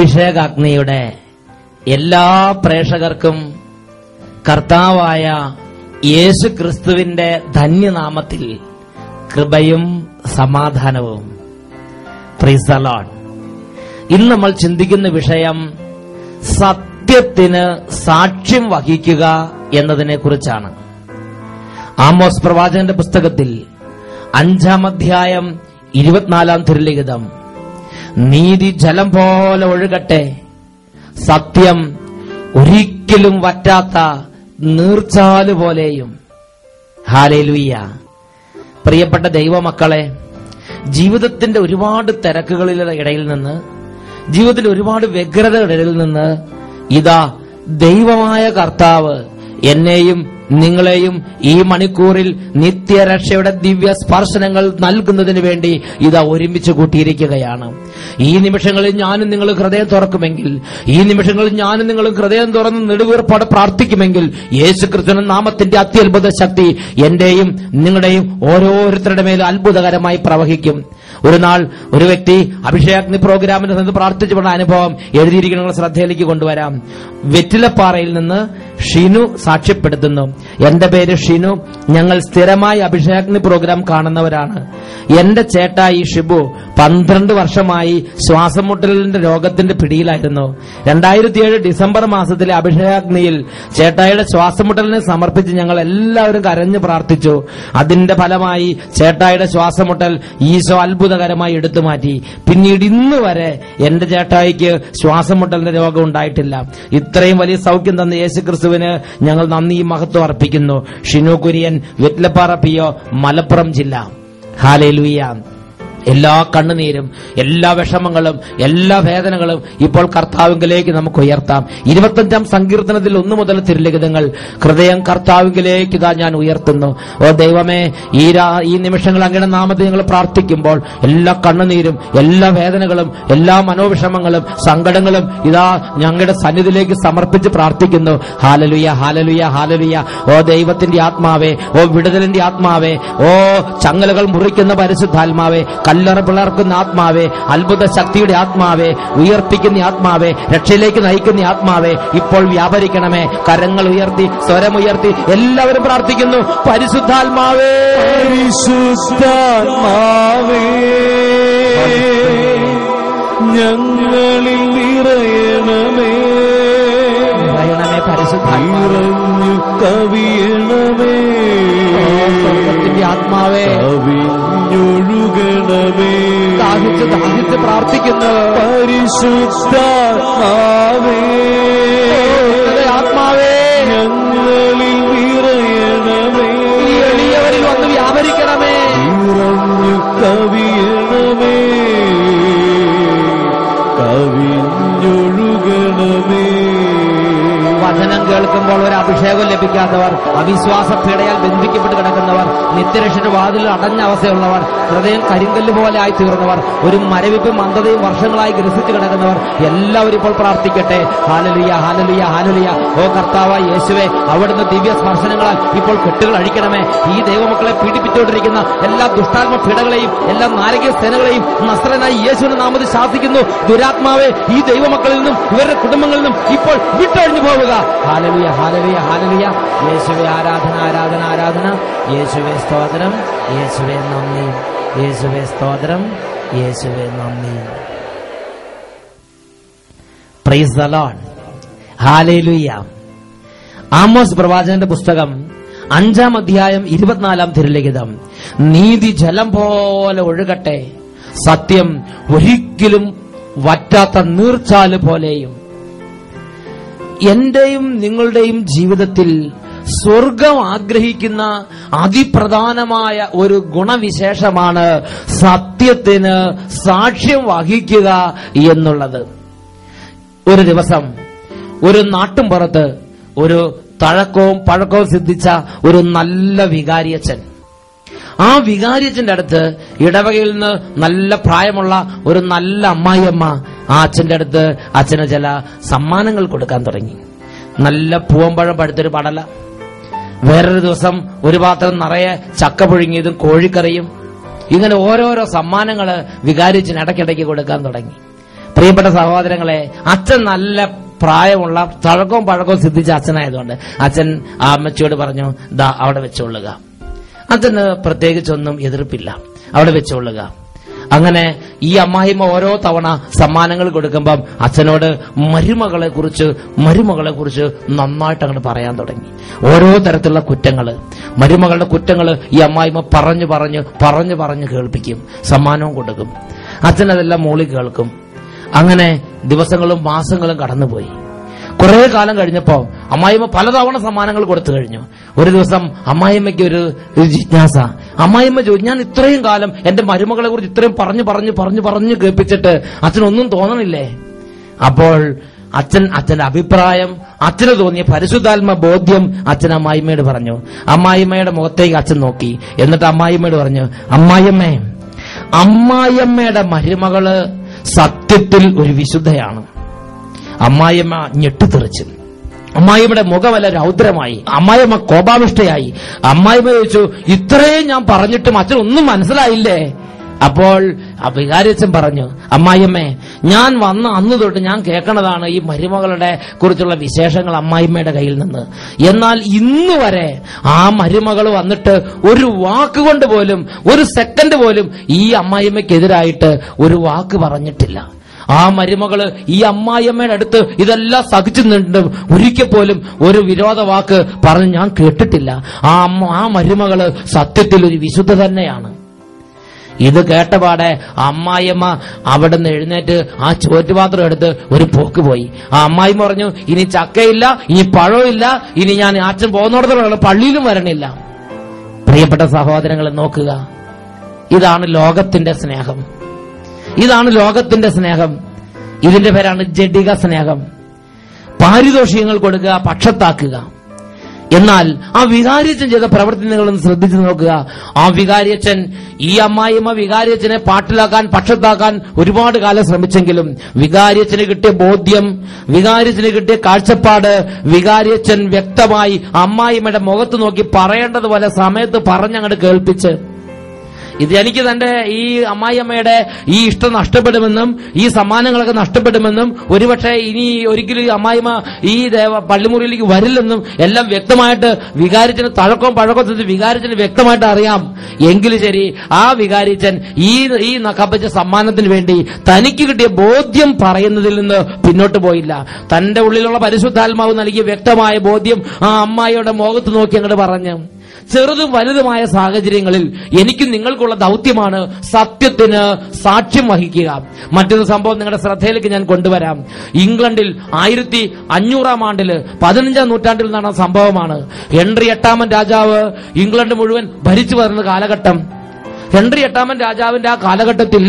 അഭിഷേകാഗ്നിയുടെ എല്ലാ പ്രേക്ഷകർക്കും കർത്താവായ യേശു ക്രിസ്തുവിന്റെ ധന്യനാമത്തിൽ കൃപയും സമാധാനവും. Praise the Lord. ഇന്ന് നമ്മൾ ചിന്തിക്കുന്ന വിഷയം സത്യത്തിന് സാക്ഷ്യം വഹിക്കുക എന്നതിനെ കുറിച്ചാണ്. ആമോസ് പ്രവാചകന്റെ പുസ്തകത്തിൽ 5-ാം അധ്യായം 24-ാം തിരുലിഖിതം, നീതി ജലം പോലെ ഒഴുകട്ടെ, സത്യം ഒരിക്കലും വറ്റാത്ത നീർച്ചാല് പോലെയും. ഹല്ലേലൂയ. പ്രിയപ്പെട്ട ദൈവമക്കളെ, ജീവിതത്തിന്റെ ഒരുപാട് തിരക്കുകളുടെ ഇടയിൽ നിന്ന്, ജീവിതത്തിന്റെ ഒരുപാട് വ്യഗ്രതയുടെ ഇടയിൽ നിന്ന് ഇതാ ദൈവമായ കർത്താവ് എന്നെയും നിങ്ങളെയും ഈ മണിക്കൂറിൽ നിത്യരക്ഷയുടെ ദിവ്യ സ്പർശനങ്ങൾ നൽകുന്നതിന് വേണ്ടി ഇതാ ഒരുമിച്ച് കൂട്ടിയിരിക്കുകയാണ്. ഈ നിമിഷങ്ങളിൽ ഞാനും നിങ്ങൾ ഹൃദയം തുറക്കുമെങ്കിൽ, ഈ നിമിഷങ്ങളിൽ ഞാനും നിങ്ങളും ഹൃദയം തുറന്ന് നെടുവീർപ്പോടെ പ്രാർത്ഥിക്കുമെങ്കിൽ, യേശുക്രിസ്തുവിന്റെ നാമത്തിന്റെ അത്യത്ഭുത ശക്തി എന്റെയും നിങ്ങളുടെയും ഓരോരുത്തരുടെ മേലും അത്ഭുതകരമായി പ്രവഹിക്കും. ഒരു നാൾ ഒരു വ്യക്തി അഭിഷേകാഗ്നി പ്രോഗ്രാമിന് നിന്ന് പ്രാർത്ഥിച്ചുകൊണ്ട അനുഭവം എഴുതിയിരിക്കുന്ന ശ്രദ്ധയിലേക്ക് കൊണ്ടുവരാം. വെറ്റിലപ്പാറയിൽ നിന്ന് ഷിനു സാക്ഷ്യപ്പെടുത്തുന്നു. എന്റെ പേര് ഷിനു, ഞങ്ങൾ സ്ഥിരമായി അഭിഷേകാഗ്നി പ്രോഗ്രാം കാണുന്നവരാണ്. എന്റെ ചേട്ടായി ഷിബു 12 വർഷമായി ശ്വാസമുട്ടലിന്റെ രോഗത്തിന്റെ പിടിയിലായിരുന്നു. 2007 ഡിസംബർ മാസത്തിലെ അഭിഷേകാഗ്നിയിൽ ചേട്ടായിയുടെ ശ്വാസമുട്ടലിനെ സമർപ്പിച്ച് ഞങ്ങൾ എല്ലാവരും കരഞ്ഞു പ്രാർത്ഥിച്ചു. അതിന്റെ ഫലമായി ചേട്ടായിയുടെ ശ്വാസമുട്ടൽ ഈശോ അത്ഭുതകരമായി എടുത്തുമാറ്റി. പിന്നീട് ഇന്ന് വരെ എന്റെ ചേട്ടായിക്ക് ശ്വാസമുട്ടലിന്റെ രോഗം ഉണ്ടായിട്ടില്ല. ഇത്രയും വലിയ സൗഖ്യം തന്ന യേശുക്രിസ്തുവിന് ഞങ്ങൾ നന്ദി മഹത്വം അർപ്പിക്കുന്നു. ഷിനു കുര്യൻ, വെറ്റിലപ്പാറ PO, മലപ്പുറം ജില്ല. ഹല്ലേലൂയ. എല്ലാ കണ്ണുനീരും, എല്ലാ വിഷമങ്ങളും, എല്ലാ വേദനകളും ഇപ്പോൾ കർത്താവിലേക്ക് നമുക്ക് ഉയർത്താം. 25-ാം സങ്കീർത്തനത്തിൽ 1 മുതൽ തിരുലിഖിതങ്ങൾ, ഹൃദയം കർത്താവിലേക്ക് ഇതാ ഞാൻ ഉയർത്തുന്നു. ഓ ദൈവമേ, ഈ നിമിഷങ്ങൾ അങ്ങയുടെ നാമത്തിൽ ഞങ്ങൾ പ്രാർത്ഥിക്കുമ്പോൾ എല്ലാ കണ്ണുനീരും, എല്ലാ വേദനകളും, എല്ലാ മനോവിഷമങ്ങളും, സങ്കടങ്ങളും ഇതാ ഞങ്ങളുടെ സന്നിധിയിലേക്ക് സമർപ്പിച്ച് പ്രാർത്ഥിക്കുന്നു. ഹല്ലേലൂയ, ഹല്ലേലൂയ, ഹല്ലേലൂയ. ഓ ദൈവത്തിന്റെ ആത്മാവേ, ഓ വിടുതലിന്റെ ആത്മാവേ, ഓ ചങ്ങലകൾ മുറിക്കുന്ന പരിശുദ്ധാത്മാവേ, കല്ലറ പിളർക്കുന്ന ആത്മാവേ, അത്ഭുത ശക്തിയുടെ ആത്മാവേ, ഉയർപ്പിക്കുന്ന ആത്മാവേ, രക്ഷയിലേക്ക് നയിക്കുന്ന ആത്മാവേ, ഇപ്പോൾ വ്യാപരിക്കണമേ. കരങ്ങൾ ഉയർത്തി, സ്വരമുയർത്തി എല്ലാവരും പ്രാർത്ഥിക്കുന്നു. പരിശുദ്ധാത്മാവേ, പരിശുദ്ധാത്മാവേ, ഞങ്ങളിൽ നിറയണമേ, നിറയണമേ. പരിശുദ്ധാത്മാവേ, കവിയണമേ, സ്വർഗ്ഗത്തിന്റെ ആത്മാവേ, കവിഞ്ഞൊഴുകണമേ. ദാഹിച്ച് ദാഹിച്ച് പ്രാർത്ഥിക്കുന്നു. പരിശുദ്ധാത്മാവേ, ആത്മാവേ, ഞങ്ങളിൽ നിറയണമേ, എളിയവരിൽ വന്ന് വ്യാപരിക്കണമേ, നിറഞ്ഞു കവിയണമേ, കവിഞ്ഞൊഴുകണമേ. വചനം കേൾക്കുമ്പോൾ ഒരു അഭിഷേകം ലഭിക്കാത്തവർ, അവിശ്വാസ പീഡയാൽ ബന്ധിക്കപ്പെട്ട് കിടക്കുന്നവർ, നിത്യരക്ഷയുടെ വാതിൽ അടഞ്ഞ അവസ്ഥയുള്ളവർ, ഹൃദയം കരിങ്കല്ല് പോലെ ആയി തീർന്നവർ, ഒരു മരവിപ്പും മന്ദതയും വർഷങ്ങളായി ഗ്രസിച്ച് കിടക്കുന്നവർ എല്ലാവരും ഇപ്പോൾ പ്രാർത്ഥിക്കട്ടെ. ഹല്ലേലൂയ, ഹല്ലേലൂയ, ഹല്ലേലൂയ. ഓ കർത്താവായ യേശുവേ, അവിടുന്ന് ദിവ്യ സ്പർശനങ്ങളാൽ ഇപ്പോൾ കെട്ടുകൾ അഴിക്കണമേ. ഈ ദൈവമക്കളെ പീഡിപ്പിച്ചുകൊണ്ടിരിക്കുന്ന എല്ലാ ദുഷ്ടാത്മ പീഡകളെയും, എല്ലാ നാരകീയ സേനകളെയും നസ്രനായ യേശുവിന്റെ നാമത്തിൽ ശാസിക്കുന്നു. ദുരാത്മാവേ, ഈ ദൈവമക്കളിൽ നിന്നും ഇവരുടെ കുടുംബങ്ങളിൽ നിന്നും ഇപ്പോൾ വിട്ടൊഴിഞ്ഞു പോവുക. ഹല്ലേലൂയ, ഹല്ലേലൂയ, ഹല്ലേലൂയ. യേശുവേ ആരാധന, ആരാധന, ആരാധന. യേശുവേ സ്തോത്രം, യേശുവേ നന്ദി, യേശുവേ സ്തോത്രം, യേശുവേ നന്ദി. Praise the Lord. Hallelujah. Amos പ്രവാചകന്റെ പുസ്തകം 5-ാം അധ്യായം 24-ാം തിരുലിഖിതം, നീതി ജലം പോലെ ഒഴുകട്ടെ, സത്യം ഒരിക്കലും വറ്റാത്ത നീർച്ചാല് പോലെയും. എന്റെയും നിങ്ങളുടെയും ജീവിതത്തിൽ സ്വർഗം ആഗ്രഹിക്കുന്ന അതിപ്രധാനമായ ഒരു ഗുണവിശേഷമാണ് സത്യത്തിന് സാക്ഷ്യം വഹിക്കുക എന്നുള്ളത്. ഒരു ദിവസം ഒരു നാട്ടുംപുറത്ത് ഒരു തഴക്കവും പഴക്കവും സിദ്ധിച്ച ഒരു നല്ല വികാരിയച്ഛൻ, ആ വികാരിയച്ഛന്റെ അടുത്ത് ഇടവകയിൽ നിന്ന് നല്ല പ്രായമുള്ള ഒരു നല്ല അമ്മായിയമ്മ ആ അച്ഛന്റെ അടുത്ത് അച്ഛന് ചില സമ്മാനങ്ങൾ കൊടുക്കാൻ തുടങ്ങി. നല്ല പൂവമ്പഴം പഴുത്തൊരു പടല, വേറൊരു ദിവസം ഒരു പാത്രം നിറയെ ചക്ക പുഴുങ്ങിയതും കോഴിക്കറിയും, ഇങ്ങനെ ഓരോരോ സമ്മാനങ്ങള് വികാരിയച്ഛൻ ഇടയ്ക്കിടയ്ക്ക് കൊടുക്കാൻ തുടങ്ങി. പ്രിയപ്പെട്ട സഹോദരങ്ങളെ, അച്ഛൻ നല്ല പ്രായമുള്ള തഴക്കവും പഴക്കവും സിദ്ധിച്ച അച്ഛനായതുകൊണ്ട് അച്ഛൻ ആ അമ്മച്ചിയോട് പറഞ്ഞു, ദാ അവിടെ വെച്ചോളുക. അച്ഛന് പ്രത്യേകിച്ചൊന്നും എതിർപ്പില്ല, അവിടെ വെച്ചോളുക. അങ്ങനെ ഈ അമ്മായിമ്മ ഓരോ തവണ സമ്മാനങ്ങൾ കൊടുക്കുമ്പം അച്ഛനോട് മരുമകളെ കുറിച്ച് നന്നായിട്ട് അങ്ങോട്ട് പറയാൻ തുടങ്ങി. ഓരോ തരത്തിലുള്ള കുറ്റങ്ങള്, മരുമകളുടെ കുറ്റങ്ങള് ഈ അമ്മായിമ്മ പറഞ്ഞു കേൾപ്പിക്കും, സമ്മാനവും കൊടുക്കും. അച്ഛനതെല്ലാം മോളി കേൾക്കും. അങ്ങനെ ദിവസങ്ങളും മാസങ്ങളും കടന്നുപോയി. കുറെ കാലം കഴിഞ്ഞപ്പോ അമ്മായിമ്മ പലതവണ സമ്മാനങ്ങൾ കൊടുത്തു കഴിഞ്ഞു. ഒരു ദിവസം അമ്മായിമ്മയ്ക്ക് ഒരു ജിജ്ഞാസ. അമ്മായിമ്മ ചോദിച്ചു, ഞാൻ ഇത്രയും കാലം എന്റെ മരുമകളെ കുറിച്ച് ഇത്രയും പറഞ്ഞു കേൾപ്പിച്ചിട്ട് അച്ഛനൊന്നും തോന്നണില്ലേ? അപ്പോൾ അച്ഛന്റെ അഭിപ്രായം, അച്ഛന് തോന്നിയ പരിശുദ്ധാത്മ ബോധ്യം അച്ഛൻ അമ്മായിമ്മയോട് പറഞ്ഞു. അമ്മായിമ്മയുടെ മുഖത്തേക്ക് അച്ഛൻ നോക്കി. എന്നിട്ട് അമ്മായിമ്മയോട് പറഞ്ഞു, അമ്മായിമ്മയുടെ മരുമകള് സത്യത്തിൽ ഒരു വിശുദ്ധയാണ്. അമ്മായിമ്മ ഞെട്ടിത്തെറിച്ചു. അമ്മായിമ്മയുടെ മുഖമല്ല രൗദ്രമായി. അമ്മായിമ്മ കോപാവിഷ്ടയായി. അമ്മായിമ്മ ചോദിച്ചു, ഇത്രയും ഞാൻ പറഞ്ഞിട്ടും അച്ഛനൊന്നും മനസ്സിലായില്ലേ? അപ്പോൾ വികാരിയച്ഛൻ പറഞ്ഞു, അമ്മായിയമ്മേ, ഞാൻ വന്ന അന്ന് തൊട്ട് ഞാൻ കേൾക്കണതാണ് ഈ മരുമകളുടെ കുറിച്ചുള്ള വിശേഷങ്ങൾ അമ്മായിമ്മയുടെ കയ്യിൽ നിന്ന്. എന്നാൽ ഇന്ന് വരെ ആ മരുമകൾ വന്നിട്ട് ഒരു വാക്കുകൊണ്ട് പോലും, ഒരു സെക്കൻഡ് പോലും ഈ അമ്മായിമ്മയ്ക്കെതിരായിട്ട് ഒരു വാക്ക് പറഞ്ഞിട്ടില്ല. ആ മരുമകള് ഈ അമ്മായിയമ്മയുടെ അടുത്ത് ഇതെല്ലാം സഹിച്ചു നിന്നിട്ടും ഒരിക്കൽ പോലും ഒരു വിരോധ വാക്ക് പറഞ്ഞ് ഞാൻ കേട്ടിട്ടില്ല. ആ മരുമകള് സത്യത്തിൽ ഒരു വിശുദ്ധ തന്നെയാണ്. ഇത് കേട്ടപാടെ അമ്മായിയമ്മ അവിടെ നിന്ന് എഴുന്നേറ്റ് ആ ചോറ്റുപാത്രം എടുത്ത് ഒരു പോക്ക് പോയി. ആ അമ്മായിമ്മ പറഞ്ഞു, ഇനി ചക്കയില്ല, ഇനി പഴമില്ല, ഇനി ഞാൻ അച്ഛൻ പോകുന്നിടത്തോളം പള്ളിയിലും വരണില്ല. പ്രിയപ്പെട്ട സഹോദരങ്ങളെ നോക്കുക, ഇതാണ് ലോകത്തിന്റെ സ്നേഹം. ഇതിന്റെ പേരാണ് ജഡിക സ്നേഹം. പാരിതോഷികങ്ങൾ കൊടുക്കുക, പക്ഷത്താക്കുക. എന്നാൽ ആ വികാരിയച്ഛൻ ചെയ്ത പ്രവൃത്തി നിങ്ങളൊന്ന് ശ്രദ്ധിച്ചു നോക്കുക. ആ വികാരിയച്ഛൻ, ഈ അമ്മായിമ്മ വികാരിയച്ഛനെ പാട്ടിലാക്കാൻ, പക്ഷത്താക്കാൻ ഒരുപാട് കാലം ശ്രമിച്ചെങ്കിലും വികാരിയച്ഛന് കിട്ടിയ ബോധ്യം, വികാരിയച്ഛന് കിട്ടിയ കാഴ്ചപ്പാട്, വികാരിയച്ഛൻ വ്യക്തമായി അമ്മായിമ്മയുടെ മുഖത്ത് നോക്കി പറയേണ്ടതുപോലെ സമയത്ത് പറഞ്ഞങ്ങോട്ട് കേൾപ്പിച്ച്, ഇത് എനിക്ക് തന്റെ ഈ അമ്മായിയമ്മയുടെ ഈ ഇഷ്ടം നഷ്ടപ്പെടുമെന്നും ഈ സമ്മാനങ്ങളൊക്കെ നഷ്ടപ്പെടുമെന്നും ഒരുപക്ഷെ ഇനി ഒരിക്കലും ഈ അമ്മായിമ്മ ഈ പള്ളിമുറിയിലേക്ക് വരില്ലെന്നും എല്ലാം വ്യക്തമായിട്ട് വികാരിച്ചന് തഴക്കവും പഴക്കവും വികാരിച്ചന് വ്യക്തമായിട്ട് അറിയാം. എങ്കിലും ശരി, ആ വികാരിച്ചൻ ഈ കപ്പിച്ച സമ്മാനത്തിന് വേണ്ടി തനിക്ക് കിട്ടിയ ബോധ്യം പറയുന്നതിൽ നിന്ന് പിന്നോട്ട് പോയില്ല. തന്റെ ഉള്ളിലുള്ള പരിശുദ്ധാത്മാവ് നൽകിയ വ്യക്തമായ ബോധ്യം ആ അമ്മായിയുടെ മുഖത്ത് നോക്കി അങ്ങോട്ട് പറഞ്ഞു. ചെറുതും വലുതുമായ സാഹചര്യങ്ങളിൽ എനിക്കും നിങ്ങൾക്കുള്ള ദൗത്യമാണ് സത്യത്തിന് സാക്ഷ്യം വഹിക്കുക. മറ്റൊരു സംഭവം നിങ്ങളുടെ ശ്രദ്ധയിലേക്ക് ഞാൻ കൊണ്ടുവരാം. ഇംഗ്ലണ്ടിൽ 1500-ാം ആണ്ടില് 15-ാം നൂറ്റാണ്ടിൽ നടന്ന സംഭവമാണ്. ഹെൻറി 8-ാമൻ രാജാവ് ഇംഗ്ലണ്ട് മുഴുവൻ ഭരിച്ചു വരുന്ന കാലഘട്ടം. ഹെൻറി 8-ാമൻ രാജാവിന്റെ ആ കാലഘട്ടത്തിൽ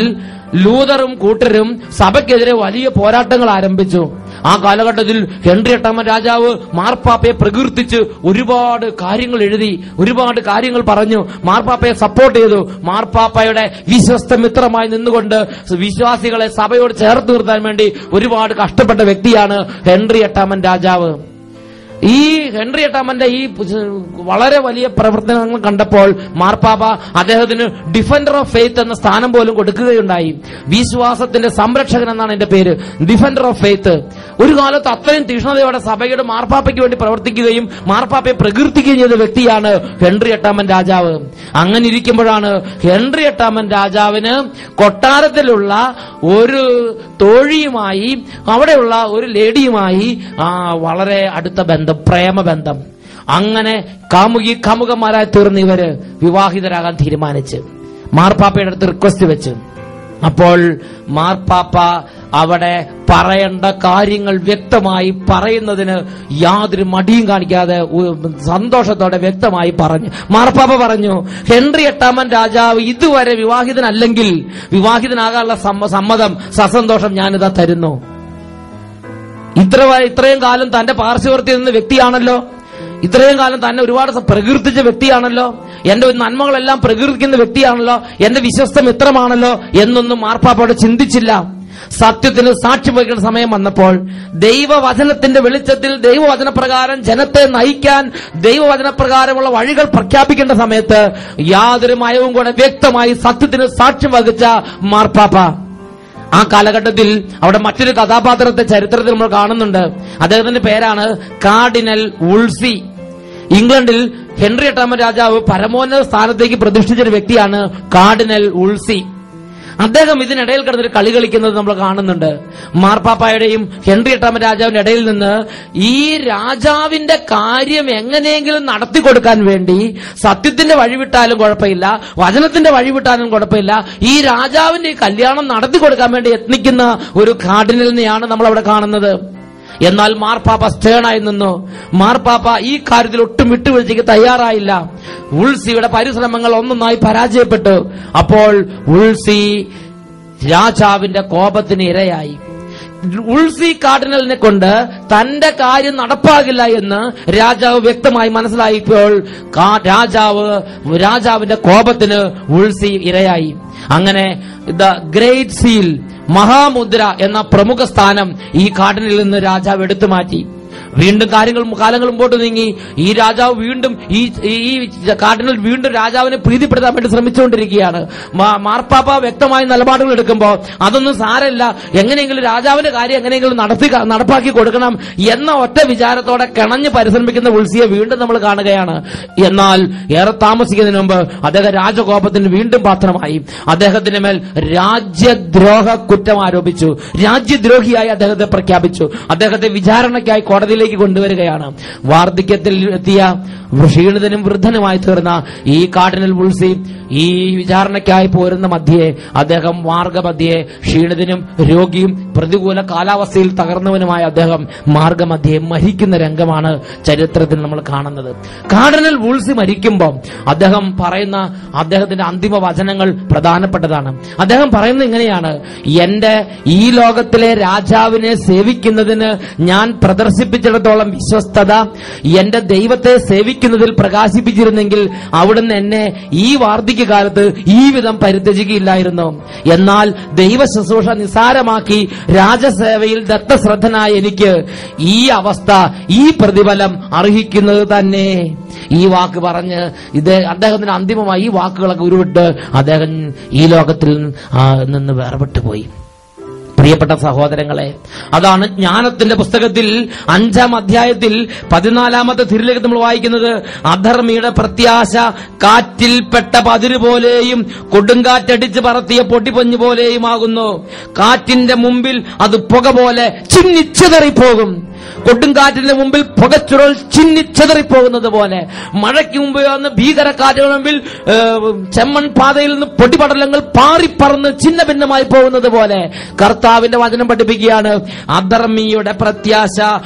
ലൂതറും കൂട്ടരും സഭയ്ക്കെതിരെ വലിയ പോരാട്ടങ്ങൾ ആരംഭിച്ചു. ആ കാലഘട്ടത്തിൽ ഹെൻറി 8-ാമൻ രാജാവ് മാർപ്പാപ്പയെ പ്രകീർത്തിച്ച് ഒരുപാട് കാര്യങ്ങൾ എഴുതി, ഒരുപാട് കാര്യങ്ങൾ പറഞ്ഞു, മാർപ്പാപ്പയെ സപ്പോർട്ട് ചെയ്തു. മാർപ്പാപ്പയുടെ വിശ്വസ്ത മിത്രമായി നിന്നുകൊണ്ട് വിശ്വാസികളെ സഭയോട് ചേർത്ത് നിർത്താൻ വേണ്ടി ഒരുപാട് കഷ്ടപ്പെട്ട വ്യക്തിയാണ് ഹെൻറി 8-ാമൻ രാജാവ്. ഈ ഹെൻറി 8-ാമന്റെ ഈ വളരെ വലിയ പ്രവർത്തനങ്ങൾ കണ്ടപ്പോൾ മാർപ്പാപ്പ അദ്ദേഹത്തിന് ഡിഫൻഡർ ഓഫ് ഫെയ്ത്ത് എന്ന സ്ഥാനം പോലും കൊടുക്കുകയുണ്ടായി. വിശ്വാസത്തിന്റെ സംരക്ഷകൻ എന്നാണ് എന്റെ പേര്, ഡിഫൻഡർ ഓഫ് ഫെയ്ത്ത്. ഒരു കാലത്ത് അത്രയും തീക്ഷ്ണതയോടെ സഭയുടെ മാർപ്പാപ്പയ്ക്ക് വേണ്ടി പ്രവർത്തിക്കുകയും മാർപ്പാപ്പയെ പ്രകീർത്തിക്കുകയും ചെയ്ത വ്യക്തിയാണ് ഹെൻറി 8-ാമൻ രാജാവ്. അങ്ങനെ ഇരിക്കുമ്പോഴാണ് ഹെൻറി 8-ാമൻ രാജാവിന് കൊട്ടാരത്തിലുള്ള ഒരു തോഴിയുമായി, അവിടെയുള്ള ഒരു ലേഡിയുമായി വളരെ അടുത്ത ബന്ധം, പ്രേമബന്ധം. അങ്ങനെ കാമുകന്മാരായി തീർന്ന് ഇവര് വിവാഹിതരാകാൻ തീരുമാനിച്ച് മാർപ്പാപ്പയുടെ അടുത്ത് റിക്വസ്റ്റ് വെച്ച്. അപ്പോൾ മാർപ്പാപ്പ അവിടെ പറയേണ്ട കാര്യങ്ങൾ വ്യക്തമായി പറയുന്നതിന് യാതൊരു മടിയും കാണിക്കാതെ സന്തോഷത്തോടെ വ്യക്തമായി പറഞ്ഞു. മാർപ്പാപ്പ പറഞ്ഞു, ഹെൻറി 8-ാമൻ രാജാവ് ഇതുവരെ വിവാഹിതനല്ലെങ്കിൽ വിവാഹിതനാകാനുള്ള സമ്മതം, സസന്തോഷം ഞാനിതാ തരുന്നു. ഇത്രയും കാലം തന്റെ പാർശ്വവർത്തി നിന്ന വ്യക്തിയാണല്ലോ, ഇത്രയും കാലം തന്നെ ഒരുപാട് പ്രകീർത്തിച്ച വ്യക്തിയാണല്ലോ, എന്റെ നന്മകളെല്ലാം പ്രകീർത്തിക്കുന്ന വ്യക്തിയാണല്ലോ, എന്റെ വിശ്വസ്ത മിത്രമാണല്ലോ എന്നൊന്നും മാർപ്പാപ്പയോട് ചിന്തിച്ചില്ല. സത്യത്തിന് സാക്ഷ്യം വഹിക്കുന്ന സമയം വന്നപ്പോൾ ദൈവവചനത്തിന്റെ വെളിച്ചത്തിൽ ദൈവവചനപ്രകാരം ജനത്തെ നയിക്കാൻ ദൈവവചനപ്രകാരമുള്ള വഴികൾ പ്രഖ്യാപിക്കേണ്ട സമയത്ത് യാതൊരു മയവും കൂടെ വ്യക്തമായി സത്യത്തിന് സാക്ഷ്യം വഹിച്ച മാർപ്പാപ്പ ആ കാലഘട്ടത്തിൽ അവിടെ മറ്റൊരു കഥാപാത്രത്തെ ചരിത്രത്തിൽ നമ്മൾ കാണുന്നുണ്ട്. അദ്ദേഹത്തിന്റെ പേരാണ് കാർഡിനൽ വുൾസി. ഇംഗ്ലണ്ടിൽ ഹെൻറി 8 രാജാവ് പരമോന്നത സ്ഥാനത്തേക്ക് പ്രതിഷ്ഠിച്ചൊരു വ്യക്തിയാണ് കാർഡിനൽ വുൾസി. അദ്ദേഹം ഇതിനിടയിൽ കിടന്നൊരു കളി കളിക്കുന്നത് നമ്മൾ കാണുന്നുണ്ട്. മാർപ്പാപ്പായുടെയും ഹെൻറി 8 രാജാവിന്റെ ഇടയിൽ നിന്ന് ഈ രാജാവിന്റെ കാര്യം എങ്ങനെയെങ്കിലും നടത്തി കൊടുക്കാൻ വേണ്ടി സത്യത്തിന്റെ വഴിവിട്ടാലും കുഴപ്പമില്ല, വചനത്തിന്റെ വഴിവിട്ടാലും കുഴപ്പമില്ല, ഈ രാജാവിന്റെ കല്യാണം നടത്തി കൊടുക്കാൻ വേണ്ടി യത്നിക്കുന്ന ഒരു കാർഡിനലിനെയാണ് നമ്മൾ അവിടെ കാണുന്നത്. എന്നാൽ മാർപ്പാപ്പ സ്റ്റേണായി നിന്നു. മാർപ്പാപ്പ ഈ കാര്യത്തിൽ ഒട്ടും വിട്ടുവീഴ്ചയ്ക്ക് തയ്യാറായില്ല. വുൾസിയുടെ പരിശ്രമങ്ങൾ ഒന്നൊന്നായി പരാജയപ്പെട്ടു. അപ്പോൾ വുൾസി രാജാവിന്റെ കോപത്തിന് ഇരയായി. വുൾസി കാർഡിനലിനെ കൊണ്ട് തന്റെ കാര്യം നടപ്പാകില്ല എന്ന് രാജാവ് വ്യക്തമായി മനസ്സിലായപ്പോൾ രാജാവിന്റെ കോപത്തിന് വുൾസി ഇരയായി. അങ്ങനെ ദ ഗ്രേറ്റ് സീൽ, മഹാമുദ്ര എന്ന പ്രമുഖ സ്ഥാനം ഈ കാർഡിനലിൽ നിന്ന് രാജാവ് എടുത്തു മാറ്റി. വീണ്ടും കാലങ്ങൾ മുമ്പോട്ട് നീങ്ങി. ഈ രാജാവ് വീണ്ടും ഈ കാർഡിനൽ വീണ്ടും രാജാവിനെ പ്രീതിപ്പെടുത്താൻ വേണ്ടി ശ്രമിച്ചുകൊണ്ടിരിക്കുകയാണ്. മാർപ്പാപ്പ വ്യക്തമായ നിലപാടുകൾ എടുക്കുമ്പോൾ അതൊന്നും സാരമില്ല, എങ്ങനെയെങ്കിലും രാജാവിന്റെ കാര്യം എങ്ങനെയെങ്കിലും നടപ്പാക്കി കൊടുക്കണം എന്ന ഒറ്റ വിചാരത്തോടെ കിണഞ്ഞ് പരിശ്രമിക്കുന്ന വുൾസിയെ വീണ്ടും നമ്മൾ കാണുകയാണ്. എന്നാൽ ഏറെ താമസിക്കുന്നതിന് മുമ്പ് അദ്ദേഹം രാജകോപത്തിന് വീണ്ടും പാത്രമായി. അദ്ദേഹത്തിന് മേൽ രാജ്യദ്രോഹ കുറ്റം ആരോപിച്ചു. രാജ്യദ്രോഹിയായി അദ്ദേഹത്തെ പ്രഖ്യാപിച്ചു. അദ്ദേഹത്തെ വിചാരണയ്ക്കായി കോടതിയിലേക്ക് കൊണ്ടുവരികയാണ്. വാർദ്ധക്യത്തിൽ എത്തിയ ക്ഷീണിതനും വൃദ്ധനുമായി തീർന്ന ഈ കാർഡിനൽ വുൾസി ഈ വിചാരണയ്ക്കായി പോരുന്ന മധ്യേ അദ്ദേഹം മാർഗമധ്യേ ക്ഷീണിതനും രോഗിയും പ്രതികൂല കാലാവസ്ഥയിൽ തകർന്നവനുമായ അദ്ദേഹം മാർഗമധ്യേ മരിക്കുന്ന രംഗമാണ് ചരിത്രത്തിൽ നമ്മൾ കാണുന്നത്. കാർഡിനൽ വുൾസി മരിക്കുമ്പോൾ അദ്ദേഹം പറയുന്ന അദ്ദേഹത്തിന്റെ അന്തിമ വചനങ്ങൾ പ്രധാനപ്പെട്ടതാണ്. അദ്ദേഹം പറയുന്നത് ഇങ്ങനെയാണ്: എന്റെ ഈ ലോകത്തിലെ രാജാവിനെ സേവിക്കുന്നതിന് ഞാൻ പ്രദർശിപ്പിച്ചിടത്തോളം വിശ്വസ്തത എന്റെ ദൈവത്തെ സേവിക്കുന്നതിൽ പ്രകാശിപ്പിച്ചിരുന്നെങ്കിൽ അവിടുന്ന് എന്നെ ഈ വാർദ്ധക്യകാലത്ത് ഈ വിധം പരിത്യജിക്കുകയില്ലായിരുന്നു. എന്നാൽ ദൈവ ശുശ്രൂഷ നിസ്സാരമാക്കി രാജസേവയിൽ ദത്തശ്രദ്ധനായ എനിക്ക് ഈ അവസ്ഥ, ഈ പ്രതിഫലം അർഹിക്കുന്നത് തന്നെ. ഈ വാക്ക് പറഞ്ഞ് അദ്ദേഹത്തിന് അന്തിമമായി ഈ വാക്കുകളൊക്കെ ഉരുവിട്ട് അദ്ദേഹം ഈ ലോകത്തിൽ നിന്ന് വേർപെട്ടു പോയി. പ്രിയപ്പെട്ട സഹോദരങ്ങളെ, അതാണ് ജ്ഞാനത്തിന്റെ പുസ്തകത്തിൽ 5-ാം അധ്യായത്തിൽ 14-ാമത്തെ തിരുലേഖനം നമ്മൾ വായിക്കുന്നത്. അധർമ്മിയുടെ പ്രത്യാശ കാറ്റിൽപ്പെട്ട പതിര് പോലെയും കൊടുങ്കാറ്റടിച്ച് പറത്തിയ പൊട്ടിപ്പൊഞ്ഞു പോലെയുമാകുന്നു. കാറ്റിന്റെ മുമ്പിൽ അത് പുക പോലെ ചിന്നിച്ചെതറിപ്പോകും. കൊടുങ്കാറ്റിന്റെ മുമ്പിൽ പുകച്ചുഴൽ ചിന്നിച്ചെതറിപ്പോകുന്നത് പോലെ, മഴയ്ക്ക് മുമ്പ് വന്ന് ഭീകരക്കാറ്റുകളുടെ മുമ്പിൽ ചെമ്മൺ പാതയിൽ നിന്ന് പൊടിപടലങ്ങൾ പാറിപ്പറന്ന് ചിന്ന ഭിന്നമായി പോകുന്നത് പോലെ കർത്താവിന്റെ വചനം പഠിപ്പിക്കുകയാണ്. അധർമ്മിയുടെ പ്രത്യാശ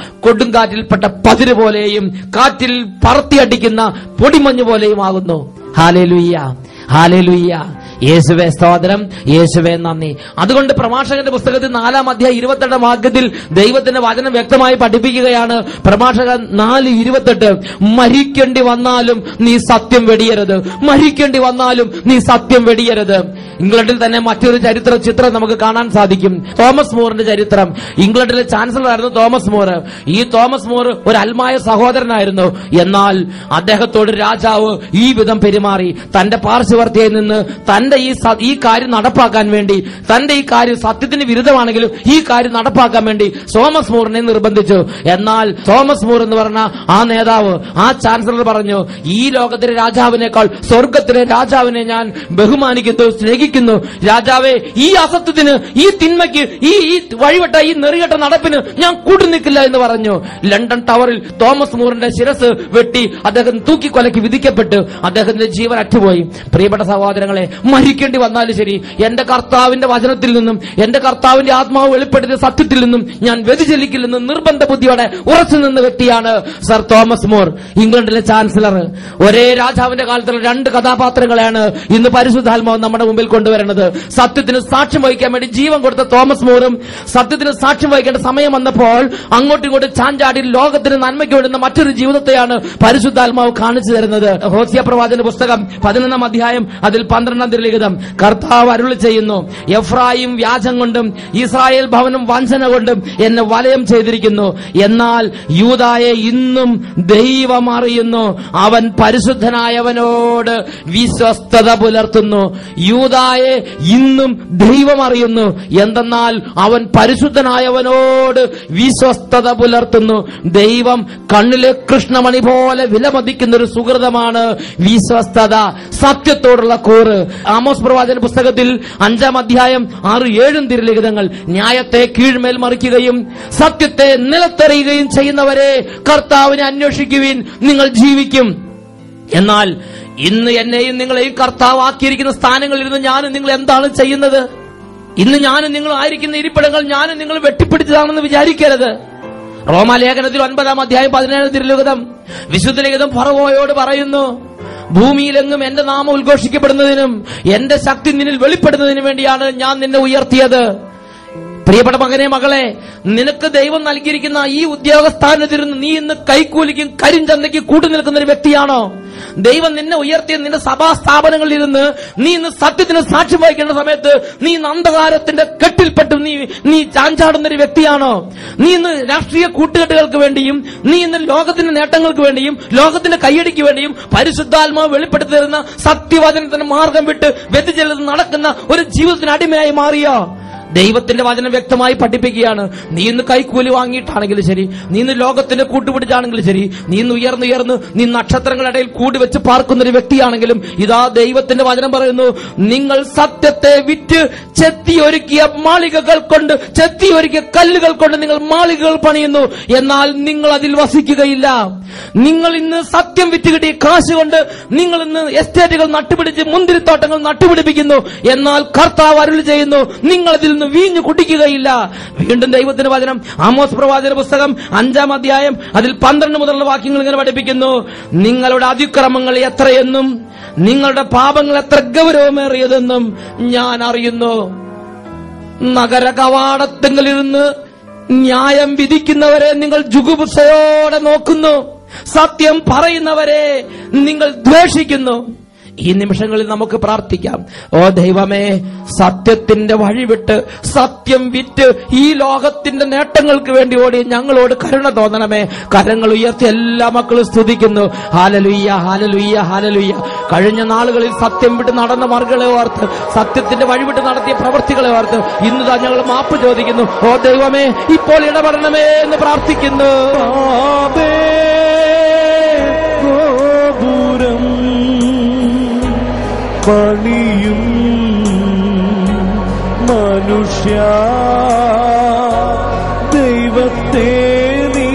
കൊടുങ്കാറ്റിൽപ്പെട്ട പതിര് പോലെയും കാറ്റിൽ പറത്തിയടിക്കുന്ന പൊടിമഞ്ഞ് പോലെയും ആകുന്നു. ഹല്ലേലൂയ, ഹല്ലേലൂയ. യേശുവേ സ്തോത്രം, യേശുവേ നന്ദി. അതുകൊണ്ട് പ്രഭാഷകന്റെ പുസ്തകത്തിൽ 4-ാം അധ്യായം 28-ാം വാക്യത്തിൽ ദൈവത്തിന്റെ വചനം വ്യക്തമായി പഠിപ്പിക്കുകയാണ്. പ്രഭാഷകൻ 4:28, മരിക്കേണ്ടി വന്നാലും നീ സത്യം വെടിയരുത്, മരിക്കേണ്ടി വന്നാലും നീ സത്യം വെടിയരുത്. ഇംഗ്ലണ്ടിൽ തന്നെ മറ്റൊരു ചിത്രം നമുക്ക് കാണാൻ സാധിക്കും. തോമസ് മൂറിന്റെ ചരിത്രം. ഇംഗ്ലണ്ടിലെ ചാൻസലർ ആയിരുന്നു തോമസ് മൂർ. ഈ തോമസ് മൂർ ഒരു അൽമായ സഹോദരനായിരുന്നു. എന്നാൽ അദ്ദേഹത്തോട് രാജാവ് ഈ വിധം പെരുമാറി. തന്റെ പാർശ്വവർത്തിയിൽ നിന്ന് തന്റെ ഈ കാര്യം നടപ്പാക്കാൻ വേണ്ടി, തന്റെ ഈ കാര്യം സത്യത്തിന് വിരുദ്ധമാണെങ്കിലും ഈ കാര്യം നടപ്പാക്കാൻ വേണ്ടി തോമസ് മൂറിനെ നിർബന്ധിച്ചു. എന്നാൽ തോമസ് മൂർ എന്ന് പറഞ്ഞ ആ നേതാവ്, ആ ചാൻസലർ പറഞ്ഞു, ഈ ലോകത്തിലെ രാജാവിനേക്കാൾ സ്വർഗത്തിലെ രാജാവിനെ ഞാൻ ബഹുമാനിക്കുന്നു, സ്നേഹിക്കുന്നു. രാജാവേ, ഈ അസത്യത്തിന്, ഈ തിന്മയ്ക്ക്, ഈ വഴിവട്ട, ഈ നെറികെട്ട നടപ്പിന് ഞാൻ കൂട്ടുനിൽക്കില്ല എന്ന് പറഞ്ഞു. ലണ്ടൻ ടവറിൽ തോമസ് മൂറിന്റെ ശിരസ് വെട്ടി അദ്ദേഹം തൂക്കിക്കൊലയ്ക്ക് വിധിക്കപ്പെട്ടു. അദ്ദേഹത്തിന്റെ ജീവൻ അറ്റുപോയി. പ്രിയപ്പെട്ട സഹോദരങ്ങളെ, മരിക്കേണ്ടി വന്നാലും ശരി, എന്റെ കർത്താവിന്റെ വചനത്തിൽ നിന്നും എന്റെ കർത്താവിന്റെ ആത്മാവ് വെളിപ്പെടുത്തിയ സത്യത്തിൽ നിന്നും ഞാൻ വ്യതിചലിക്കില്ലെന്ന് നിർബന്ധ ബുദ്ധിയോടെ ഉറച്ചു നിന്ന വ്യക്തിയാണ് സർ തോമസ് മൂർ, ഇംഗ്ലണ്ടിലെ ചാൻസലർ. ഒരേ രാജാവിന്റെ കാലത്തുള്ള 2 കഥാപാത്രങ്ങളെയാണ് ഇന്ന് പരിശുദ്ധാത്മാവ് നമ്മുടെ മുമ്പിൽ കൊണ്ടുവരുന്നത്. സത്യത്തിന് സാക്ഷ്യം വഹിക്കാൻ വേണ്ടി ജീവൻ കൊടുത്ത തോമസ് മൂറും, സത്യത്തിന് സാക്ഷ്യം വഹിക്കേണ്ട സമയം വന്നപ്പോൾ അങ്ങോട്ടും ഇങ്ങോട്ടും ചാഞ്ചാടി ലോകത്തിന് നന്മയ്ക്ക് വേണ്ടുന്ന മറ്റൊരു ജീവിതത്തെയാണ് പരിശുദ്ധാത്മാവ് കാണിച്ചു തരുന്നത്. ഹോസിയ പ്രവാചകന്റെ പുസ്തകം 11-ാം അധ്യായം അതിൽ 12-ാം തിരുലിഖിതം കർത്താവ് അരുളി ചെയ്യുന്നു, എഫ്രായിം വ്യാജം കൊണ്ടും ഇസ്രായേൽ ഭവനം വഞ്ചന കൊണ്ടും എന്നെ വലയം ചെയ്തിരിക്കുന്നു. എന്നാൽ യൂദായെ ഇന്നും ദൈവം അറിയുന്നു, അവൻ പരിശുദ്ധനായവനോട് വിശ്വസ്തത പുലർത്തുന്നു. യൂദായെ ഇന്നും ദൈവം അറിയുന്നു, എന്തെന്നാൽ അവൻ പരിശുദ്ധനായവനോട് വിശ്വസ്തത പുലർത്തുന്നു. ദൈവം കണ്ണിലെ കൃഷ്ണമണി പോലെ വിലമതിക്കുന്ന ഒരു സുഹൃതമാണ് വിശ്വസ്തത, സത്യത്തോടുള്ള കൂറ്. ആമോസ് പ്രവാചകന്റെ പുസ്തകത്തിൽ 5-ാം അധ്യായം 6-7 തിരുലിഖിതങ്ങൾ, ന്യായത്തെ കീഴ്മേൽ മറിക്കുകയും സത്യത്തെ നിലത്തെറിയുകയും ചെയ്യുന്നവരെ കർത്താവിനെ അന്വേഷിക്കുവിൻ, നിങ്ങൾ ജീവിക്കും. എന്നാൽ ഇന്ന് എന്നെയും നിങ്ങളെയും കർത്താവ് ആക്കിയിരിക്കുന്ന സ്ഥാനങ്ങളിൽ ഇരുന്ന് ഞാനും നിങ്ങൾ എന്താണ് ചെയ്യുന്നത്? ഇന്ന് ഞാനും നിങ്ങൾ ആയിരിക്കുന്ന ഇരിപ്പിടങ്ങൾ ഞാനും നിങ്ങൾ വെട്ടിപ്പിടിച്ചതാണെന്ന് വിചാരിക്കരുത്. റോമാലേഖനത്തിൽ 9-ാം അധ്യായം 17 തിരുലിഖിതം വിശുദ്ധ ലിഖിതം ഫറവോയോട് പറയുന്നു, ഭൂമിയിലെങ്ങും എന്റെ നാമം ഉദ്ഘോഷിക്കപ്പെടുന്നതിനും എന്റെ ശക്തി നിന്നിൽ വെളിപ്പെടുന്നതിനും വേണ്ടിയാണ് ഞാൻ നിന്നെ ഉയർത്തിയത്. പ്രിയപ്പെട്ട മകനെ, മകളെ, നിനക്ക് ദൈവം നൽകിയിരിക്കുന്ന ഈ ഉദ്യോഗസ്ഥാനത്തിരുന്ന് നീ ഇന്ന് കൈക്കൂലിക്കും കരിഞ്ചന്തയ്ക്ക് കൂട്ടുനിൽക്കുന്ന ഒരു വ്യക്തിയാണോ? ദൈവം നിന്നെ ഉയർത്തിയ നിന്റെ സഭാ സ്ഥാപനങ്ങളിൽ ഇരുന്ന് നീ ഇന്ന് സത്യത്തിന് സാക്ഷ്യം വഹിക്കേണ്ട സമയത്ത് നീ ഇന്ന് അന്ധകാരത്തിന്റെ കെട്ടിൽപ്പെട്ട് നീ ചാഞ്ചാടുന്ന ഒരു വ്യക്തിയാണോ? നീ ഇന്ന് രാഷ്ട്രീയ കൂട്ടുകെട്ടുകൾക്ക് വേണ്ടിയും നീ ഇന്ന് ലോകത്തിന്റെ നേട്ടങ്ങൾക്ക് വേണ്ടിയും ലോകത്തിന്റെ കയ്യടിക്ക് വേണ്ടിയും പരിശുദ്ധാത്മാവ് വെളിപ്പെടുത്തി തരുന്ന സത്യവചനത്തിന്റെ മാർഗം വിട്ട് വ്യതിചലിച്ച് നടക്കുന്ന ഒരു ജീവിതത്തിന് അടിമയായി മാറിയോ? ദൈവത്തിന്റെ വചനം വ്യക്തമായി പഠിപ്പിക്കുകയാണ്, നീ ഇന്ന് കൈക്കൂലി വാങ്ങിയിട്ടാണെങ്കിലും ശരി, നീ ഇന്ന് ലോകത്തിന്റെ കൂട്ടുപിടിച്ചാണെങ്കിലും ശരി, നീ ഇന്ന് ഉയർന്നുയർന്ന് നീ നക്ഷത്രങ്ങളുടെ ഇടയിൽ കൂടി വെച്ച് പാർക്കുന്ന ഒരു വ്യക്തിയാണെങ്കിലും ഇതാ ദൈവത്തിന്റെ വചനം പറയുന്നു, നിങ്ങൾ സത്യത്തെ വിറ്റ് ചെത്തിയൊരുക്കിയ മാളികകൾ കൊണ്ട്, ചെത്തിയൊരുക്കിയ കല്ലുകൾ കൊണ്ട് നിങ്ങൾ മാളികകൾ പണിയുന്നു, എന്നാൽ നിങ്ങൾ അതിൽ വസിക്കുകയില്ല. നിങ്ങൾ ഇന്ന് സത്യം വിറ്റ് കിട്ടിയ കാശ് കൊണ്ട് നിങ്ങൾ ഇന്ന് എസ്റ്റേറ്റുകൾ നട്ടുപിടിച്ച് മുന്തിരിത്തോട്ടങ്ങൾ നട്ടുപിടിപ്പിക്കുന്നു, എന്നാൽ കർത്താവ് അരുളി ചെയ്യുന്നു, നിങ്ങൾ അതിൽ നിന്ന് വീഞ്ഞു കുടിക്കുകയില്ല. വീണ്ടും ദൈവത്തിന്റെ വചനം ആമോസ് പ്രവാചകന്റെ പുസ്തകം 5-ാം അധ്യായം അതിൽ 12 മുതലുള്ള വാക്യങ്ങൾ ഇങ്ങനെ പഠിപ്പിക്കുന്നു, നിങ്ങളുടെ അതിക്രമങ്ങൾ എത്രയെന്നും നിങ്ങളുടെ പാപങ്ങൾ എത്ര ഗൗരവമേറിയതെന്നും ഞാൻ അറിയുന്നു. നഗര കവാടത്തിലിരുന്ന് ന്യായം വിധിക്കുന്നവരെ നിങ്ങൾ ജുഗുപ്സയോടെ നോക്കുന്നു, സത്യം പറയുന്നവരെ നിങ്ങൾ ദ്വേഷിക്കുന്നു. ഈ നിമിഷങ്ങളിൽ നമുക്ക് പ്രാർത്ഥിക്കാം, ഓ ദൈവമേ, സത്യത്തിന്റെ വഴിവിട്ട് സത്യം വിറ്റ് ഈ ലോകത്തിന്റെ നേട്ടങ്ങൾക്ക് വേണ്ടി ഓടി ഞങ്ങളോട് കരുണ തോന്നണമേ. കരങ്ങൾ ഉയർത്തി എല്ലാ മക്കളും സ്തുതിക്കുന്നു, ഹല്ലേലൂയ, ഹല്ലേലൂയ, ഹല്ലേലൂയ. കഴിഞ്ഞ നാളുകളിൽ സത്യം വിട്ട് നടന്ന മറുകളെ ഓർത്ത്, സത്യത്തിന്റെ വഴിവിട്ട് നടത്തിയ പ്രവൃത്തികളെ ഓർത്ത് ഇന്ന് ഞങ്ങൾ മാപ്പ് ചോദിക്കുന്നു. ഓ ദൈവമേ, ഇപ്പോൾ ഇടപെടണമേ എന്ന് പ്രാർത്ഥിക്കുന്നു. പണിയും മനുഷ്യ ദൈവത്തെ നീ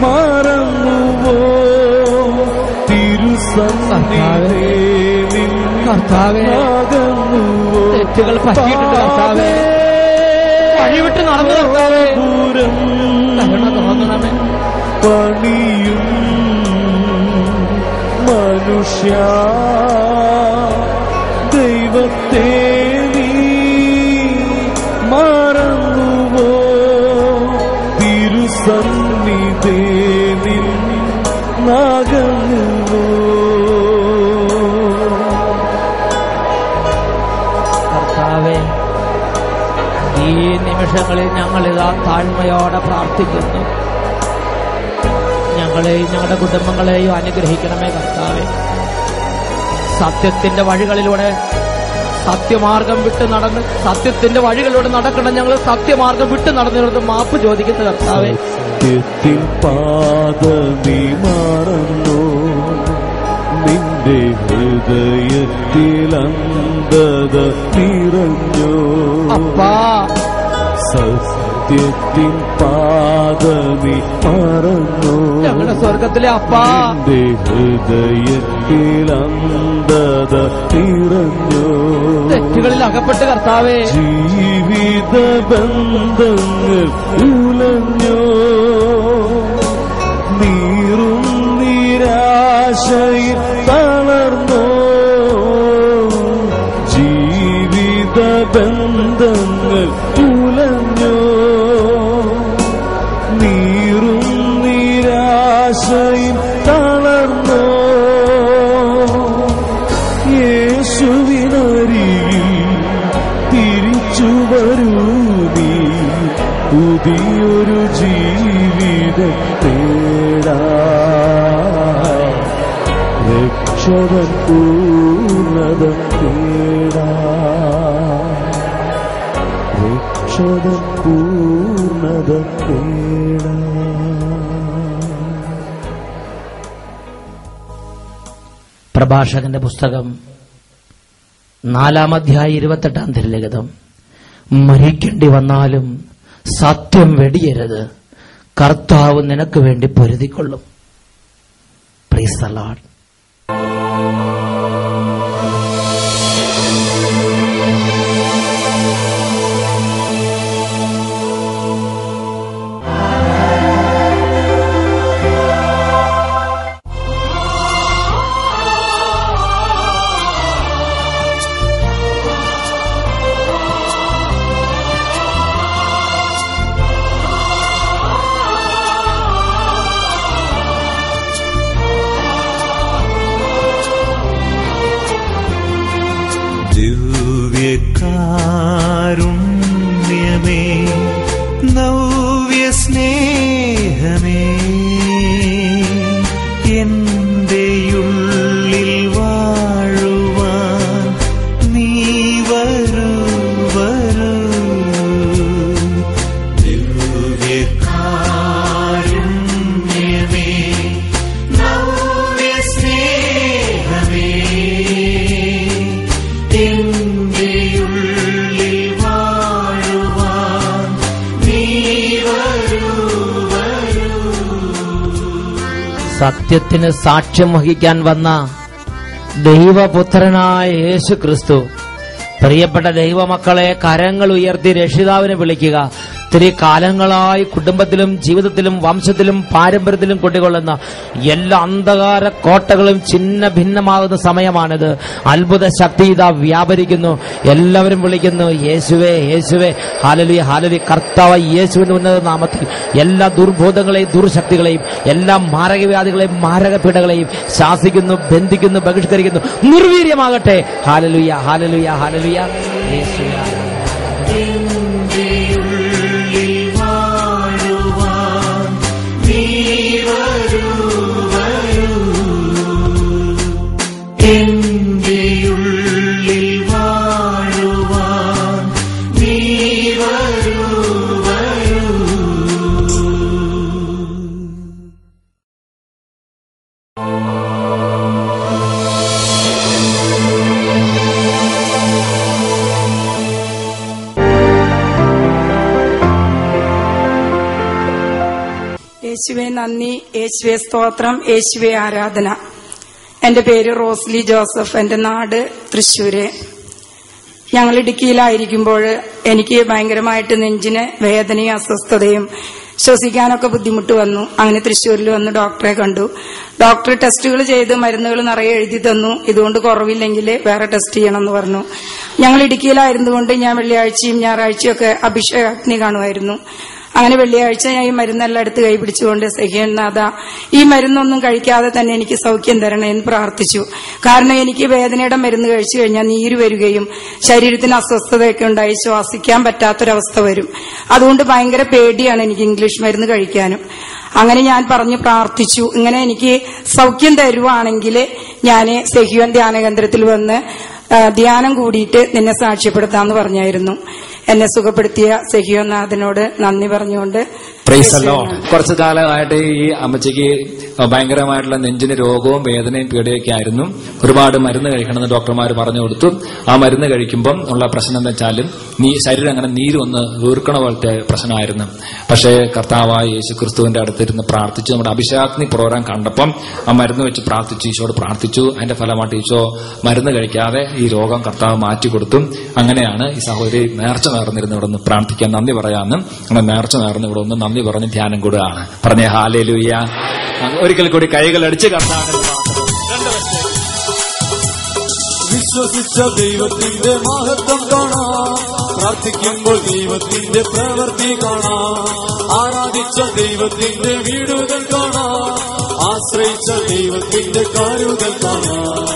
മറന്നുവോ? തിരുസന്നിധിയിൽ അകന്നുവോ? തെറ്റുകൾ പറ്റിയിട്ടുണ്ട് കർത്താവേ, വഴിവിട്ട് നടന്നു കർത്താവേ, പണിയും മനുഷ്യ ദൈവത്തെ നീ മറന്നുവോ? തിരുസന്നിധിയിൽ അകന്നുവോ? കർത്താവേ, ഈ നിമിഷങ്ങളിൽ ഞങ്ങളിതാ താഴ്മയോടെ പ്രാർത്ഥിക്കുന്നു. ഞങ്ങളെയും ഞങ്ങളുടെ കുടുംബങ്ങളെയും അനുഗ്രഹിക്കണമേ കർത്താവേ. സത്യത്തിന്റെ വഴികളിലൂടെ സത്യമാർഗം വിട്ട് നടന്ന് സത്യത്തിന്റെ വഴികളിലൂടെ നടക്കണം. ഞങ്ങൾ സത്യമാർഗം വിട്ട് നടന്നിടത്ത് മാപ്പ് ചോദിക്കുന്ന കർത്താവേ. സത്യത്തിൽ പാത നീ മറന്നു, നിന്റെ ഹൃദയത്തിൽ അന്ധത നിറഞ്ഞു. അപ്പാ, സത്യത്തിൻ പാത നീ മറന്നു, ഞങ്ങളുടെ സ്വർഗത്തിലെ അപ്പാ, നിന്റെ ഹൃദയത്തിൽ അന്ധത നിറഞ്ഞു. തെറ്റുകളിൽ അകപ്പെട്ട് കർത്താവേ, ജീവിത ബന്ധങ്ങൾ ഉലഞ്ഞു, നീറും നിരാശയിൽ തളർന്നു. ജീവിത ബന്ധങ്ങൾ ഉലഞ്ഞു, നീറും നിരാശയിൽ തളർന്നു. യേശുവിനോ പുതിയൊരു ജീവിതത്തേടാ രക്ഷകൻ പൂർണ്ണത തേടാ രക്ഷകൻ പൂർണ്ണത തേടാ. പ്രഭാഷകന്റെ പുസ്തകം 4-ാം അധ്യായം 28-ാം തിരുലിഖിതം. മരിക്കേണ്ടി വന്നാലും സത്യം വെടിയരുത്, കർത്താവ് നിനക്ക് വേണ്ടി പൊരുതിക്കൊള്ളും. Praise the Lord. ദിവ്യകാരുണ്യമേ, നവ്യസ്നേഹമേ, എന്റെയുള്ളിൽ വാഴുവാൻ നീ വരൂ വരൂ. ദിവ്യകാരുണ്യമേ, നവ്യസ്നേഹമേ, സത്യത്തിന് സാക്ഷ്യം വഹിക്കാൻ വന്ന ദൈവപുത്രനായ യേശു ക്രിസ്തു, പ്രിയപ്പെട്ട ദൈവമക്കളെ, കരങ്ങൾ ഉയർത്തി രക്ഷിതാവിനെ വിളിക്കുക. ഒത്തിരി കാലങ്ങളായി കുടുംബത്തിലും ജീവിതത്തിലും വംശത്തിലും പാരമ്പര്യത്തിലും കുട്ടികൊള്ളുന്ന എല്ലാ അന്ധകാര കോട്ടകളും ചിന്ന ഭിന്നമാകുന്ന സമയമാണിത്. അത്ഭുത ശക്തി ഇതാ വ്യാപരിക്കുന്നു. എല്ലാവരും വിളിക്കുന്നു, യേശുവേ യേശുവേ, ഹല്ലേലൂയ ഹല്ലേലൂയ. കർത്താവ് യേശുവിന്റെ ഉന്നത നാമത്തിൽ എല്ലാ ദുർബോധങ്ങളെയും ദുർശക്തികളെയും എല്ലാ മാരകവ്യാധികളെയും മാരകപീഠകളെയും ശാസിക്കുന്നു, ബന്ധിക്കുന്നു, ബഹിഷ്കരിക്കുന്നു. നിർവീര്യമാകട്ടെ. ഹല്ലേലൂയ ഹല്ലേലൂയ ഹല്ലേലൂയ. യേശുവേ എന്റെയുള്ളിൽ വാഴുവാൻ നീ വരൂ വരൂ. യേശുവേ നന്ദി, യേശുവേ സ്തോത്രം, യേശുവേ ആരാധന. എന്റെ പേര് റോസ്ലി ജോസഫ്. എന്റെ നാട് തൃശ്ശൂര്. ഞങ്ങൾ ഇടുക്കിയിലായിരിക്കുമ്പോൾ എനിക്ക് ഭയങ്കരമായിട്ട് നെഞ്ചിന് വേദനയും അസ്വസ്ഥതയും ശ്വസിക്കാനൊക്കെ ബുദ്ധിമുട്ട് വന്നു. അങ്ങനെ തൃശ്ശൂരിൽ വന്ന് ഡോക്ടറെ കണ്ടു. ഡോക്ടർ ടെസ്റ്റുകൾ ചെയ്ത് മരുന്നുകൾ നിറയെ എഴുതി തന്നു. ഇതുകൊണ്ട് കുറവില്ലെങ്കിൽ വേറെ ടെസ്റ്റ് ചെയ്യണമെന്ന് പറഞ്ഞു. ഞങ്ങൾ ഇടുക്കിയിലായിരുന്നുകൊണ്ട് ഞാൻ വെള്ളിയാഴ്ചയും ഞായറാഴ്ചയും ഒക്കെ അഭിഷേകാഗ്നി കാണുമായിരുന്നു. അങ്ങനെ വെള്ളിയാഴ്ച ഞാൻ ഈ മരുന്നെല്ലാം എടുത്ത് കൈ പിടിച്ചുകൊണ്ട്, സഹ്യനാഥ, ഈ മരുന്നൊന്നും കഴിക്കാതെ തന്നെ എനിക്ക് സൗഖ്യം തരണേ എന്ന് പ്രാർത്ഥിച്ചു. കാരണം എനിക്ക് വേദനയുടെ മരുന്ന് കഴിച്ചു കഴിഞ്ഞാൽ നീര് വരികയും ശരീരത്തിന് അസ്വസ്ഥതയൊക്കെ ഉണ്ടായി ശ്വാസിക്കാൻ പറ്റാത്തൊരവസ്ഥ വരും. അതുകൊണ്ട് ഭയങ്കര പേടിയാണ് എനിക്ക് ഇംഗ്ലീഷ് മരുന്ന് കഴിക്കാനും. അങ്ങനെ ഞാൻ പറഞ്ഞു പ്രാർത്ഥിച്ചു, ഇങ്ങനെ എനിക്ക് സൗഖ്യം തരുവാണെങ്കിൽ ഞാൻ സഹ്യോൻ ധ്യാന കേന്ദ്രത്തിൽ വന്ന് ധ്യാനം കൂടിയിട്ട് നിന്നെ സാക്ഷ്യപ്പെടുത്താമെന്ന് പറഞ്ഞായിരുന്നു. എന്നെ സുഖപ്പെടുത്തിയ സഹ്യോനാഥനോട് നന്ദി പറഞ്ഞുകൊണ്ട് പ്രൈസ് ദി ലോർഡ്. കുറച്ചു കാലമായിട്ട് ഈ അമ്മച്ചിക്ക് ഭയങ്കരമായിട്ടുള്ള നെഞ്ചിന് രോഗവും വേദനയും പീഡയൊക്കെ ആയിരുന്നു. ഒരുപാട് മരുന്ന് കഴിക്കണമെന്ന് ഡോക്ടർമാർ പറഞ്ഞു കൊടുത്തു. ആ മരുന്ന് കഴിക്കുമ്പം ഉള്ള പ്രശ്നം എന്ന് വെച്ചാലും ശരീരം അങ്ങനെ നീരൊന്ന് വീർക്കണ പോലത്തെ പ്രശ്നമായിരുന്നു. പക്ഷേ കർത്താവായ യേശു ക്രിസ്തുവിന്റെ അടുത്തിരുന്ന് പ്രാർത്ഥിച്ചു. നമ്മുടെ അഭിഷേകാഗ്നി പ്രോഗ്രാം കണ്ടപ്പം ആ മരുന്ന് വെച്ച് പ്രാർത്ഥിച്ചു, ഈശോട് പ്രാർത്ഥിച്ചു. അതിന്റെ ഫലമായിട്ട് ഈശോ മരുന്ന് കഴിക്കാതെ ഈ രോഗം കർത്താവ് മാറ്റിക്കൊടുത്തു. അങ്ങനെയാണ് ഈ സഹോദരി നേർച്ച നേർന്നിരുന്ന് ഇവിടെ ഒന്ന് പ്രാർത്ഥിക്കാൻ നന്ദി പറയാമെന്നും അങ്ങനെ നേർച്ച നേർന്ന് ഇവിടെ ഒന്ന് നന്ദി പറഞ്ഞ് ധ്യാനം കൂടുകയാണ്. പറഞ്ഞേ ഹല്ലേലൂയ. ഒരിക്കൽ കൂടി കൈകൾ അടിച്ച് കർത്താവിനെ വിശ്വസിച്ച ദൈവത്തിന്റെ മഹത്വം കാണാം, പ്രാർത്ഥിക്കുമ്പോൾ ദൈവത്തിന്റെ പ്രവൃത്തി കാണാം, ആരാധിച്ച ദൈവത്തിന്റെ വീടുകൾ കാണാം, ആശ്രയിച്ച ദൈവത്തിന്റെ കാരുകൾ കാണാം.